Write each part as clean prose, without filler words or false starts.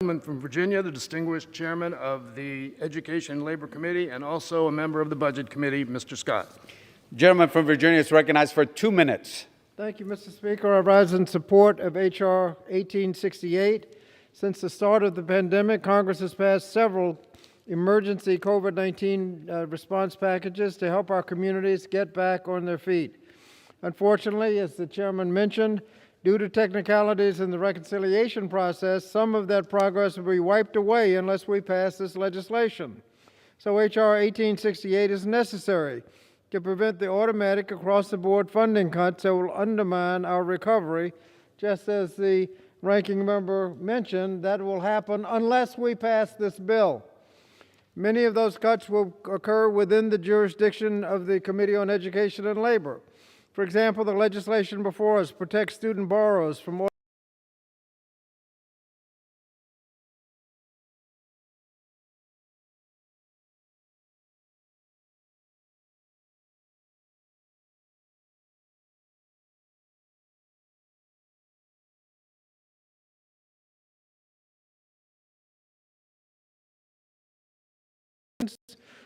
Gentleman from Virginia, the distinguished chairman of the Education and Labor Committee and also a member of the Budget Committee, Mr. Scott. Gentleman from Virginia is recognized for 2 minutes. Thank you, Mr. Speaker. I rise in support of H.R. 1868. Since the start of the pandemic, Congress has passed several emergency COVID-19 response packages to help our communities get back on their feet. Unfortunately, as the chairman mentioned, due to technicalities in the reconciliation process, some of that progress will be wiped away unless we pass this legislation. So H.R. 1868 is necessary to prevent the automatic across-the-board funding cuts that will undermine our recovery. Just as the ranking member mentioned, that will happen unless we pass this bill. Many of those cuts will occur within the jurisdiction of the Committee on Education and Labor. For example, the legislation before us protects student borrowers from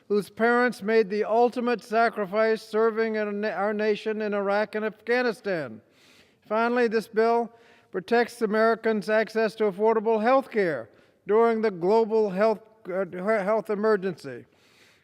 whose parents made the ultimate sacrifice serving our nation in Iraq and Afghanistan. Finally, this bill protects Americans' access to affordable health care during the global health emergency.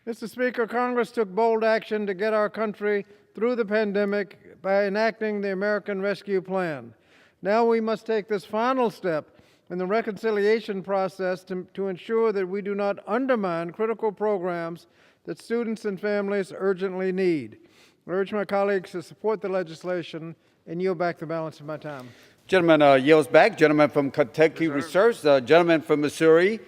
Mr. Speaker, Congress took bold action to get our country through the pandemic by enacting the American Rescue Plan. Now we must take this final step in the reconciliation process to ensure that we do not undermine critical programs that students and families urgently need. I urge my colleagues to support the legislation and yield back the balance of my time. Gentleman yields back. Gentleman from Kentucky reserves. The gentleman from Missouri